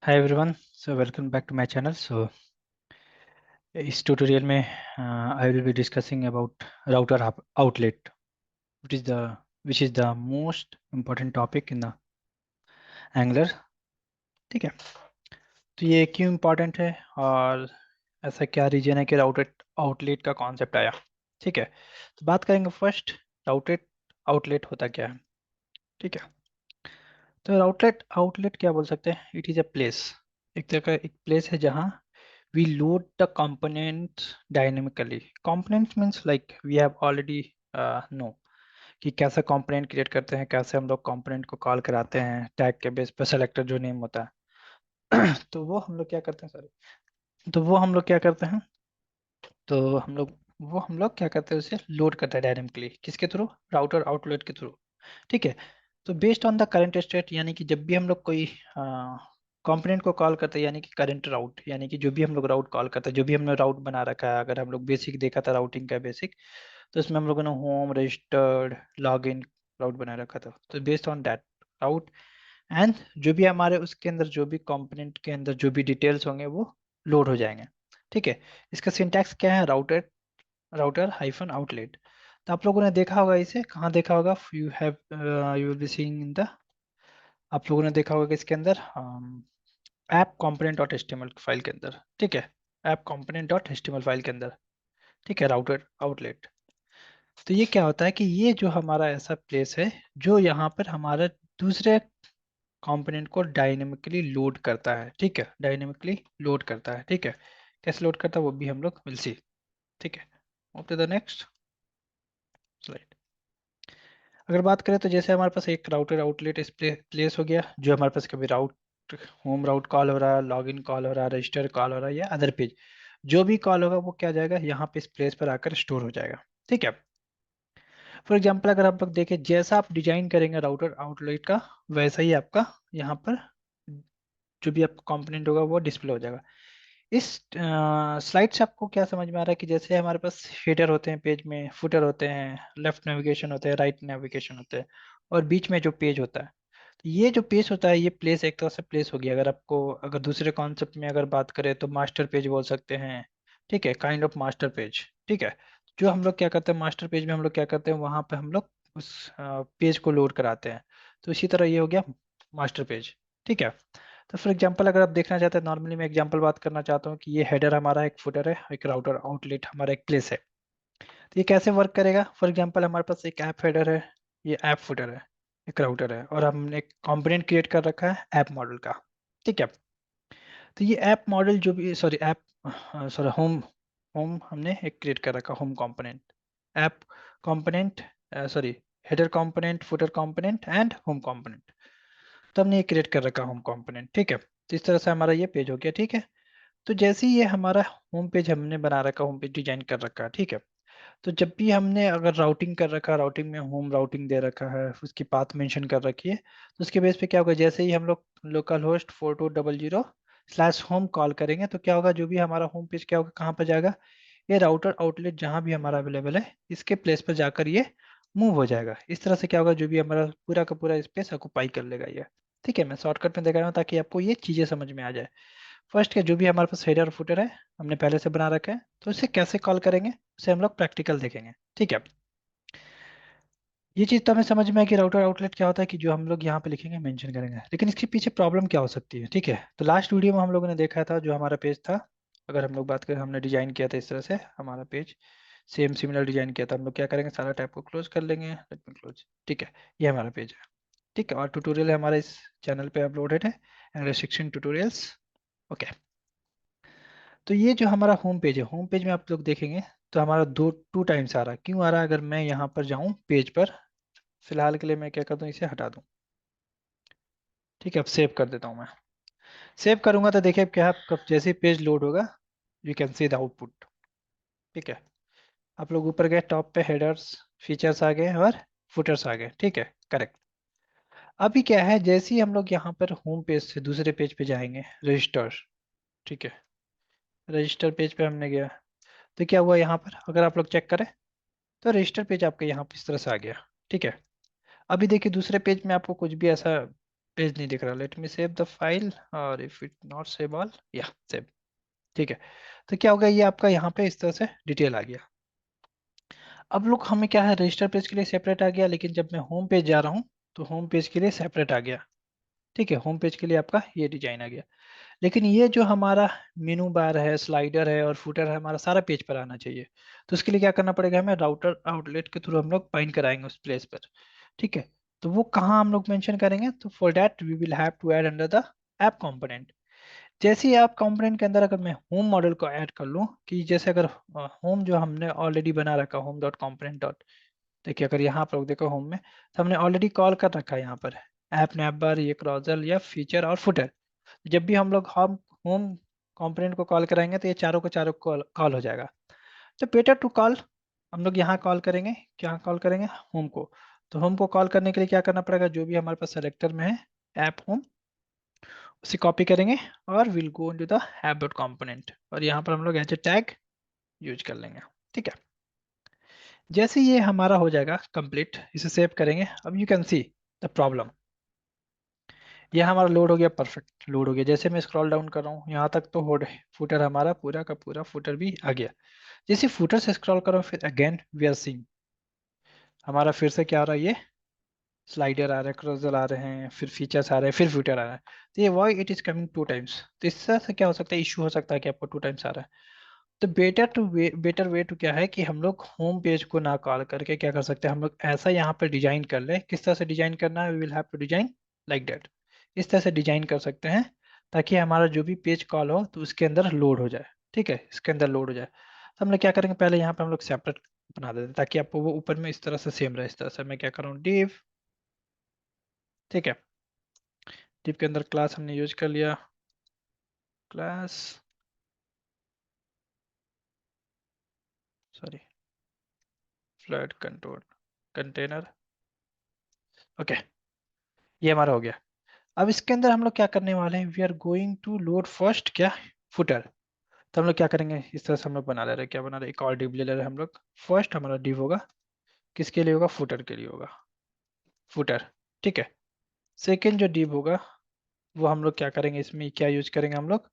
Hi everyone, so welcome back to my channel. So इस tutorial में I will be discussing about router outlet, which is the most important topic in the Angular. ठीक है, तो ये क्यों important है और ऐसा क्या रीजन है कि राउटर आउटलेट का कॉन्सेप्ट आया। ठीक है, तो बात करेंगे फर्स्ट राउटेड आउटलेट होता क्या है। ठीक है, तो राउटलेट आउटलेट क्या बोल सकते हैं, इट इज़ अ प्लेस, एक तरह का एक प्लेस है जहाँ we load the components dynamically. Components means like we have already know कि कैसे component create करते हैं, कैसे हम लोग component को कॉल कराते हैं टैग के बेस पर सेलेक्टर जो नेम होता है तो वो हम लोग क्या करते हैं, सॉरी, तो वो हम लोग क्या करते हैं, तो हम लोग क्या करते हैं, उसे लोड करते हैं डायनेमिकली, किसके थ्रू, राउटर आउटलेट के थ्रू। ठीक है, तो based on the current state, यानी कि जब भी हम लोग कोई कंपोनेंट को कॉल करते हैं, यानी कि करंट राउट, यानी कि जो भी हम लोग राउट कॉल करते हैं, जो भी हमने राउट बना रखा है, अगर हम लोग बेसिक देखा था राउटिंग का बेसिक, तो इसमें हम लोगों ने होम रजिस्टर्ड लॉगिन राउट बना रखा था। तो based on that route and जो भी हमारे उसके अंदर जो भी कंपोनेंट के अंदर जो भी डिटेल्स होंगे वो लोड हो जाएंगे। ठीक है, इसका सिंटैक्स क्या है, राउटर हाइफन आउटलेट। तो आप लोगों ने देखा होगा, इसे कहाँ देखा होगा, you will be seeing in the, आप लोगों ने देखा होगा कि इसके अंदर app component dot HTML file के अंदर। ठीक है, app component dot HTML file के अंदर। ठीक है, राउटर आउटलेट। तो ये क्या होता है कि ये जो हमारा ऐसा प्लेस है जो यहाँ पर हमारे दूसरे कंपोनेंट को डायनेमिकली लोड करता है। ठीक है, डायनेमिकली लोड करता है। ठीक है, कैसे लोड करता है वो भी हम लोग विल सी। ठीक है, move to the next slide. अगर बात करें तो जैसे हमारे पास एक राउटर आउटलेट इस प्लेस हो गया, जो हमारे पास कभी राउट होम राउट कॉल हो रहा है, लॉगिन कॉल हो रहा है, रजिस्टर कॉल हो रहा है या अदर पेज, जो भी कॉल होगा वो क्या जाएगा, यहाँ पे इस प्लेस पर आकर स्टोर हो जाएगा। ठीक है, फॉर एग्जाम्पल अगर आप लोग देखें, जैसा आप डिजाइन करेंगे राउटर आउटलेट का, वैसा ही आपका यहाँ पर जो भी आपका कंपोनेंट होगा वो डिस्प्ले हो जाएगा। इस स्लाइड से आपको क्या समझ में आ रहा है कि जैसे हमारे पास हेडर होते हैं पेज में, फुटर होते हैं, लेफ्ट नेविगेशन होते हैं, राइट नेविगेशन होते हैं, और बीच में जो पेज होता है, तो ये जो पेज होता है ये प्लेस एक तरह से प्लेस हो गया। अगर आपको अगर दूसरे कॉन्सेप्ट में अगर बात करें तो मास्टर पेज बोल सकते हैं। ठीक है, काइंड ऑफ मास्टर पेज। ठीक है, जो हम लोग क्या करते हैं मास्टर पेज में, हम लोग क्या करते हैं वहां पे हम लोग उस पेज को लोड कराते हैं। तो इसी तरह ये हो गया मास्टर पेज। ठीक है, तो फॉर एग्जांपल अगर आप देखना चाहते हैं, नॉर्मली मैं एग्जांपल बात करना चाहता हूँ कि ये हेडर हमारा एक फुटर है, एक राउटर आउटलेट हमारा एक प्लेस है। तो ये कैसे वर्क करेगा, फॉर एग्जांपल हमारे पास एक ऐप हेडर है, ये ऐप फुटर है, एक राउटर है, और हमने एक कंपोनेंट क्रिएट कर रखा है ऐप मॉडल का। ठीक है, तो ये ऐप मॉडल जो भी, sorry app, sorry home, home हमने एक क्रिएट कर रखा home component, app component, sorry header component, footer component and home component. तो हमने ये क्रिएट कर रखा होम कंपोनेंट। ठीक है, तो इस तरह से हमारा ये पेज हो गया। ठीक है, तो जैसे ही ये हमारा होम पेज हमने बना रखा, होम पेज डिजाइन कर रखा है। ठीक है, तो जब भी हमने अगर राउटिंग कर रखा, राउटिंग में होम राउटिंग दे रखा है, उसकी पाथ मेंशन कर रखी है, तो उसके बेस पे क्या होगा, जैसे ही हम लोग लोकल होस्ट 4200/होम कॉल करेंगे तो क्या होगा, जो भी हमारा होम पेज क्या होगा, कहाँ पर जाएगा, ये राउटर आउटलेट जहाँ भी हमारा अवेलेबल है इसके प्लेस पर जाकर ये मूव हो जाएगा। इस तरह से क्या होगा, जो भी हमारा पूरा का पूरा स्पेस ऑक्युपाई कर लेगा ये। ठीक है, मैं शॉर्टकट में दिखा रहा हूँ ताकि आपको ये चीजें समझ में आ जाए। फर्स्ट क्या, जो भी हमारे पास हेडर और फुटर है हमने पहले से बना रखा है, तो इसे कैसे कॉल करेंगे उसे हम लोग प्रैक्टिकल देखेंगे। ठीक है, ये चीज तो हमें समझ में है कि राउटर आउटलेट क्या होता है, कि जो हम लोग यहाँ पे लिखेंगे मेंशन करेंगे, लेकिन इसके पीछे प्रॉब्लम क्या हो सकती है। ठीक है, तो लास्ट वीडियो में हम लोगों ने देखा था जो हमारा पेज था, अगर हम लोग बात करें, हमने डिजाइन किया था इस तरह से हमारा पेज, सेम सिमिलर डिजाइन किया था। हम लोग क्या करेंगे, सारा टैब को क्लोज कर लेंगे, लेट मी क्लोज। ठीक है, ये हमारा पेज है। ठीक है, और ट्यूटोरियल हमारा इस चैनल पे अपलोडेड है, एंड 16 ट्यूटोरियल्स। ओके, तो ये जो हमारा होम पेज है, होम पेज में आप लोग देखेंगे तो हमारा टू टाइम्स आ रहा है। क्यों आ रहा है, अगर मैं यहाँ पर जाऊँ पेज पर, फिलहाल के लिए मैं क्या करता हूँ, इसे हटा दूँ। ठीक है, अब सेव कर देता हूँ मैं। सेव करूंगा तो देखिए अब क्या है, कब जैसे ही पेज लोड होगा you can see the output. ठीक है, आप लोग ऊपर गए, टॉप पे हेडर्स फीचर्स आ गए और फुटर्स आ गए। ठीक है, करेक्ट। अभी क्या है, जैसे ही हम लोग यहाँ पर होम पेज से दूसरे पेज पे जाएंगे, रजिस्टर। ठीक है, रजिस्टर पेज पे हमने गया, तो क्या हुआ यहाँ पर, अगर आप लोग चेक करें तो रजिस्टर पेज आपका यहाँ पे इस तरह से आ गया। ठीक है, अभी देखिए दूसरे पेज में आपको कुछ भी ऐसा पेज नहीं दिख रहा, let me save the file, और if it not save all, या सेव। ठीक है, तो क्या होगा, ये आपका यहाँ पे इस तरह से डिटेल आ गया। अब लोग हमें क्या है, रजिस्टर पेज के लिए सेपरेट आ गया, लेकिन जब मैं होम पेज जा रहा हूँ तो होम पेज के लिए सेपरेट आ गया। ठीक है, होम पेज के लिए आपका ये डिजाइन आ गया। लेकिन ये जो हमारा मेनू बार है, स्लाइडर है और फुटर है, हमारा सारा पेज पर आना चाहिए। तो उसके लिए क्या करना पड़ेगा, हमें राउटर आउटलेट के थ्रू हम लोग बाइंड कराएंगे उस प्लेस पर। ठीक है, तो वो कहाँ हम लोग मेंशन करेंगे, तो for that we will have to add under the app component. जैसे ही आप कंपोनेंट के अंदर अगर मैं होम मॉडल को ऐड कर लूँ, कि जैसे अगर होम जो हमने ऑलरेडी बना रखा, होम डॉट कॉम्पोनेंट डॉट, देखिए अगर यहाँ पर देखो होम में, तो हमने ऑलरेडी कॉल कर रखा है यहाँ पर ऐप नैप बार, ये क्रॉजल या फीचर और फुटर। जब भी हम लोग होम होम कंपोनेंट को कॉल कराएंगे तो ये चारों को चारों कॉल कॉल हो जाएगा। तो बेटर टू कॉल, हम लोग यहाँ कॉल करेंगे, क्या कॉल करेंगे, होम को। तो होम को कॉल करने के लिए क्या करना पड़ेगा, जो भी हमारे पास सेलेक्टर में है ऐप होम, उसे कॉपी करेंगे और will go into the app dot component, और यहाँ पर हम लोग एज ए टैग यूज कर लेंगे। ठीक है, जैसे ये हमारा हो जाएगा कंप्लीट, इसे सेव करेंगे। अब you can see the problem, ये हमारा लोड हो गया, परफेक्ट लोड हो गया। जैसे मैं स्क्रॉल डाउन कर रहा हूँ यहाँ तक, तो होड फुटर हमारा पूरा का पूरा फुटर भी आ गया। जैसे फुटर से स्क्रॉल करो, फिर अगेन वी आर सीइंग हमारा फिर से क्या आ रहा है, ये स्लाइडर आ रहा है, क्रॉजल आ रहे हैं, फिर फीचर्स आ रहे हैं, फिर फुटर आ रहा है। तो ये why it is coming two times, तो इससे से क्या हो सकता है, इशू हो सकता है कि आपको टू टाइम्स आ रहा है। तो बेटर वे टू क्या है कि हम लोग होम पेज को ना कॉल करके क्या कर सकते हैं, हम लोग ऐसा यहाँ पर डिजाइन कर ले। किस तरह से डिजाइन करना है, we will have to design like that. इस तरह से डिजाइन कर सकते हैं ताकि हमारा जो भी पेज कॉल हो तो उसके अंदर लोड हो जाए। ठीक है, इसके अंदर लोड हो जाए। तो हम लोग क्या करेंगे, पहले यहाँ पे हम लोग सेपरेट बना देते हैं ताकि आपको वो ऊपर में इस तरह से सेम रहे। इस तरह से मैं क्या कर रहा हूँ, div। ठीक है, div के अंदर क्लास हमने यूज कर लिया, class, sorry, flood control container. Okay, ये हमारा हो गया। अब इसके अंदर हम लोग क्या करने वाले हैं, we are going to load first क्या, फुटर। तो हम लोग क्या करेंगे, इस तरह से हम लोग बना ले रहे हैं, क्या बना रहे हैं, एक और डिव ले रहे हैं हम लोग। फर्स्ट हमारा डिव होगा, किसके लिए होगा, फुटर के लिए होगा, फुटर। ठीक है, सेकेंड जो डिव होगा वो हम लोग क्या करेंगे, इसमें क्या यूज करेंगे, हम लोग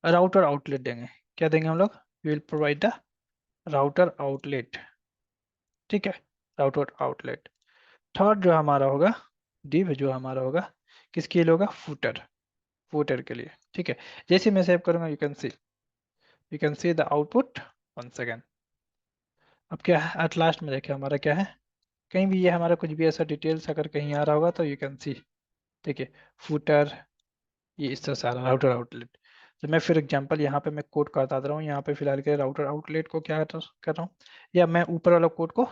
राउटर आउटलेट देंगे। क्या देंगे हम लोग, we will provide the router outlet. ठीक है, राउटर आउटलेट। थर्ड जो हमारा होगा, डिव जो हमारा होगा, किसके लिए होगा, फुटर, फुटर के लिए। ठीक है, जैसे मैं सेव करूंगा, you can see the output one second. अब क्या है, एट लास्ट में देखिए हमारा क्या है, कहीं भी ये हमारा कुछ भी ऐसा डिटेल्स अगर कहीं आ रहा होगा तो यू कैन सी, देखिए फुटर, ये इस तरह से आ रहा है, राउटर आउटलेट। तो मैं फिर एग्जांपल यहाँ पे मैं कोड का बता दे रहा हूँ, यहाँ पे फिलहाल के राउटर आउटलेट को क्या कर रहा हूँ, या मैं ऊपर वाला कोड को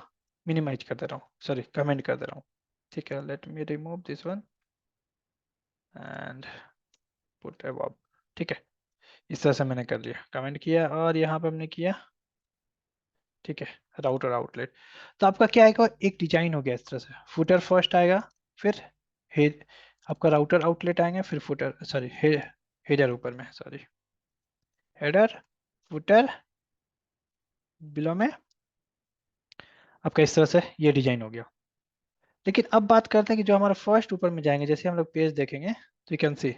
मिनिमाइज कर दे रहा हूँ, सॉरी कमेंट कर दे रहा हूँ। ठीक है, let me remove this one and put above. ठीक है, इस तरह से मैंने कर लिया, कमेंट किया और यहाँ पे हमने किया। ठीक है, राउटर आउटलेट। तो आपका क्या आएगा, एक डिजाइन हो गया इस तरह से, फुटर फर्स्ट आएगा, फिर हेड, आपका राउटर आउटलेट आएंगे, फिर फुटर, सॉरी हेडर ऊपर में, सॉरी हेडर, फुटर, बिलो में, आपका इस तरह से ये डिजाइन हो गया। लेकिन अब बात करते हैं कि जो हमारा फर्स्ट ऊपर में जाएंगे, जैसे हम लोग पेज देखेंगे तो यू कैन सी,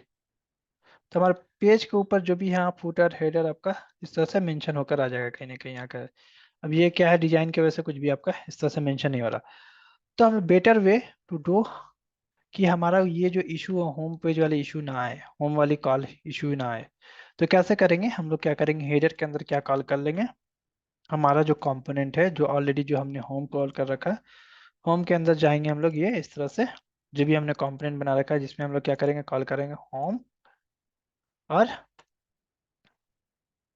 तो हमारे पेज के ऊपर जो भी यहाँ फुटर हेडर आपका इस तरह से मेंशन होकर आ जाएगा कहीं ना कहीं आकर। अब ये क्या है, डिजाइन की वजह से कुछ भी आपका इस तरह से मेंशन नहीं हो रहा। तो हम बेटर वे टू डू कि हमारा ये जो इशू होम पेज वाले इशू ना आए, होम वाली कॉल इशू ना आए, तो कैसे करेंगे, हम लोग क्या करेंगे, हेडर के अंदर क्या कॉल कर लेंगे, हमारा जो कंपोनेंट है जो ऑलरेडी जो हमने होम कॉल कर रखा है, होम के अंदर जाएंगे हम लोग, ये इस तरह से जो भी हमने कंपोनेंट बना रखा है जिसमें हम लोग क्या करेंगे, कॉल करेंगे होम और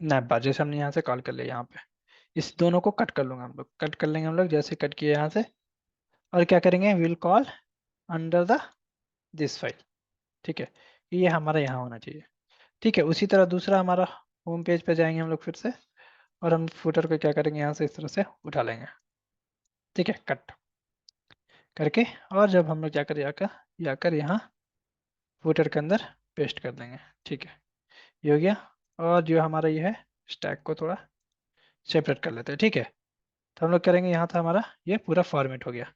नैप बार, जैसे हमने यहाँ से कॉल कर लिया यहाँ पे, इस दोनों को कट कर लूंगा हम लोग, कट कर लेंगे हम लोग, जैसे कट किए यहाँ से, और क्या करेंगे, will call under the this file. ठीक है, ये हमारा यहाँ होना चाहिए। ठीक है, उसी तरह दूसरा हमारा होम पेज पे जाएंगे हम लोग फिर से, और हम फुटर को क्या करेंगे, यहाँ से इस तरह से उठा लेंगे। ठीक है, कट करके, और जब हम लोग जाकर जाकर यहाँ फुटर के अंदर पेस्ट कर देंगे। ठीक है, ये हो गया। और जो हमारा ये है, स्टैक को थोड़ा सेपरेट कर लेते हैं। ठीक है, तो हम लोग करेंगे, यहाँ था हमारा ये पूरा फॉर्मेट हो गया।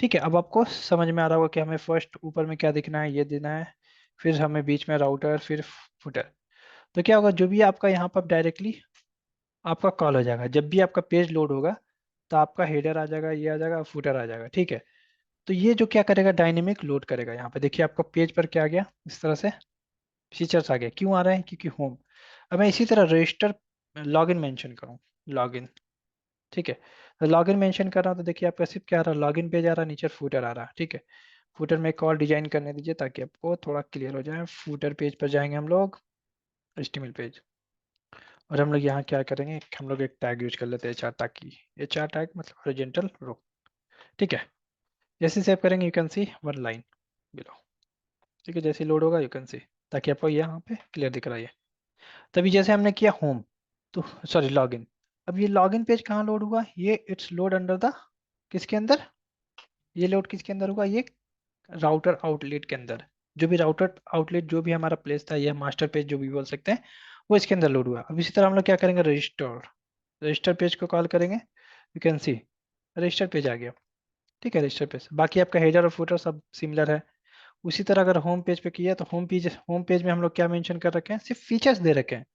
ठीक है, अब आपको समझ में आ रहा होगा कि हमें फर्स्ट ऊपर में क्या दिखना है, ये देना है, फिर हमें बीच में राउटर, फिर फुटर। तो क्या होगा, जो भी आपका यहाँ पर डायरेक्टली आपका कॉल हो जाएगा, जब भी आपका पेज लोड होगा तो आपका हेडर आ जाएगा, ये आ जाएगा, फुटर आ जाएगा। ठीक है, तो ये जो क्या करेगा, डायनेमिक लोड करेगा। यहाँ पे देखिए आपका पेज पर क्या आ गया, इस तरह से फीचर्स आ गया। क्यों आ रहे हैं, क्योंकि होम। अब मैं इसी तरह रजिस्टर लॉगिन मेंशन करूँ, लॉगिन। ठीक है, तो लॉगिन मेंशन कर रहा हूँ तो देखिए आपका सिर्फ क्या आ रहा है, लॉगिन पेज आ रहा है, नीचे फूटर आ रहा है। ठीक है, फूटर में एक और डिजाइन करने दीजिए ताकि आपको थोड़ा क्लियर हो जाए। फूटर पेज पर जाएंगे हम लोग, एचटीएमएल पेज, और हम लोग यहाँ क्या करेंगे, हम लोग एक टैग यूज कर लेते हैं, चार टैग की। ये चार टैग मतलब हॉरिजॉन्टल रो। ठीक है, जैसे सेव करेंगे you can C one line below. ठीक है, जैसे लोड होगा यू कैन सी, ताकि आपको यहाँ पे क्लियर दिख रहा है। तभी जैसे हमने किया होम, तो सॉरी लॉगिन। अब ये लॉगिन पेज कहाँ लोड हुआ, ये इट्स लोड अंडर द, किसके अंदर, ये लोड किसके अंदर होगा, ये राउटर आउटलेट के अंदर। जो भी राउटर आउटलेट जो भी हमारा प्लेस था, ये मास्टर पेज जो भी बोल सकते हैं, वो इसके अंदर लोड हुआ। अब इसी तरह हम लोग क्या करेंगे, रजिस्टर, रजिस्टर पेज को कॉल करेंगे, you can see register page आ गया। ठीक है, रजिस्टर पेज, बाकी आपका हेडर और फुटर सब सिमिलर है। उसी तरह अगर होम पेज पे किया तो होम पेज में हम लोग क्या मेंशन कर रखे हैं, सिर्फ फीचर्स दे रखे हैं।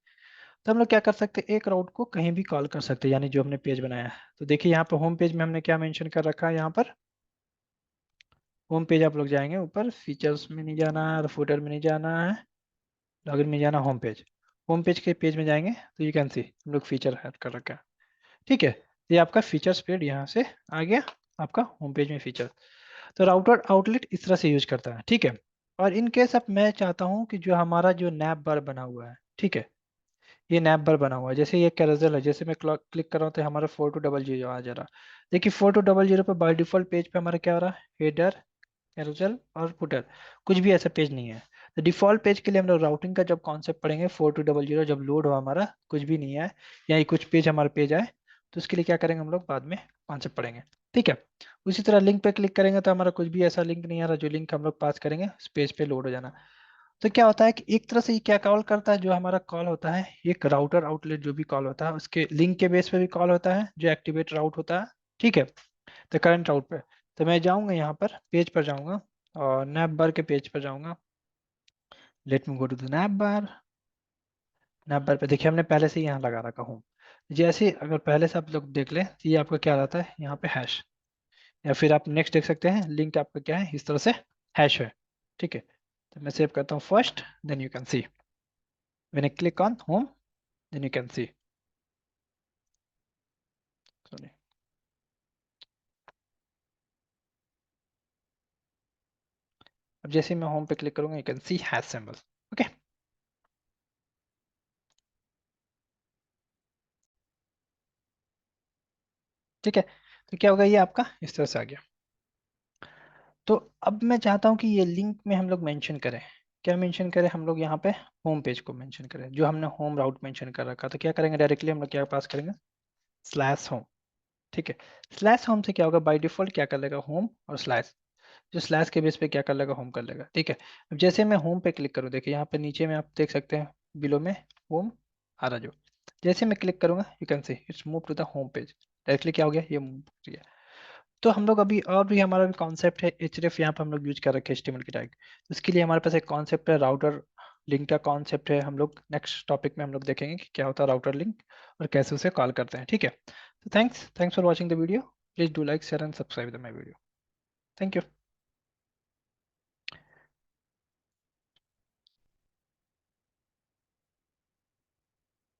तो हम लोग क्या कर सकते हैं, एक राउट को कहीं भी कॉल कर सकते हैं, यानी जो हमने पेज बनाया है। तो देखिए यहाँ पे होम पेज में हमने क्या मेंशन कर रखा है, यहाँ पर होम पेज आप लोग जाएंगे ऊपर, फीचर्स में नहीं जाना है और फुटर में नहीं जाना है, लॉगिन में जाना, होम पेज। होम पेज के पेज में जाएंगे तो यू कैन सी हम लोग फीचर ऐड कर रखा है। ठीक है, तो ये आपका फीचर्स पेज यहाँ से आ गया, आपका होम पेज में फीचर। तो राउटर आउटलेट इस तरह से यूज करता है। ठीक है, और इन केस अब मैं चाहता हूँ कि जो हमारा जो नैप बार बना हुआ है, ठीक है, ये नैप बार बना हुआ है, जैसे ये कैरोसेल है, जैसे मैं क्लिक कर रहा हूँ तो हमारा 4200 आ जा रहा। देखिए 4200 पे बाय डिफॉल्ट पेज पे हमारा क्या हो रहा है, हेडर, कैरोसेल और फुटर, कुछ भी ऐसा पेज नहीं है। तो डिफॉल्ट पेज के लिए हम लोग राउटिंग का जब कॉन्सेप्ट पढ़ेंगे, 4200 जब लोड हो हमारा, कुछ भी नहीं है, या ये कुछ पेज हमारे पेज आए, तो उसके लिए क्या करेंगे हम लोग बाद में कॉन्सेप्ट पढ़ेंगे। ठीक है, उसी तरह लिंक पे क्लिक करेंगे तो हमारा कुछ भी ऐसा लिंक नहीं आ रहा, जो लिंक हम लोग पास करेंगे उस पेज पे लोड हो जाना। तो क्या होता है कि एक तरह से ये क्या कॉल करता है, जो हमारा कॉल होता है, एक राउटर आउटलेट जो भी कॉल होता है, उसके लिंक के बेस पे भी कॉल होता है, जो एक्टिवेट राउट होता है। ठीक है, तो करंट राउट पे, तो मैं जाऊंगा यहाँ पर पेज पर जाऊंगा, और नैप बार के पेज पर जाऊंगा। Let me go to the nav bar. Nav bar पे देखिए हमने पहले से ही यहाँ लगा रखा हूँ। जैसे अगर पहले से आप लोग देख लें तो ये आपका क्या रहता है, यहाँ पे हैश, या फिर आप नेक्स्ट देख सकते हैं, लिंक आपका क्या है, इस तरह से हैश है। ठीक है, तो मैं सेव करता हूँ first, then you can see when I click on home, then you can see, sorry, अब जैसे मैं होम पे क्लिक करूंगा, you can see hash symbol. Okay, ठीक है, तो क्या होगा, ये आपका इस तरह से आ गया। तो अब मैं चाहता हूँ कि ये लिंक में हम लोग मेंशन करें, क्या मेंशन करें हम लोग, यहाँ पे होम पेज को मेंशन करें, जो हमने होम राउट मेंशन कर रखा। तो क्या करेंगे, डायरेक्टली हम लोग क्या पास करेंगे, स्लैश होम। ठीक है, स्लैश होम से क्या होगा, बाय डिफॉल्ट क्या कर लेगा, होम और स्लैश, जो स्लैश के बेस पे क्या कर लेगा, होम कर लेगा। ठीक है, अब जैसे मैं होम पे क्लिक करूँ, देखिए यहाँ पे नीचे में आप देख सकते हैं, बिलो में होम आ रहा, जो जैसे मैं क्लिक करूंगा you can see it's move to the home page, directly क्या हो गया, ये मूव हो गया। तो हम लोग अभी और भी हमारा भी कॉन्सेप्ट है, एचरेफ यहाँ पे हम लोग यूज कर रखे हैं एचटीएमएल की टैग। उसके लिए हमारे पास एक कॉन्सेप्ट है, राउटर लिंक का कॉन्सेप्ट है। हम लोग नेक्स्ट टॉपिक में हम लोग देखेंगे कि क्या होता है राउटर लिंक और कैसे उसे कॉल करते हैं। ठीक है, तो thanks for watching the video, please do like share and subscribe the my video. Thank you.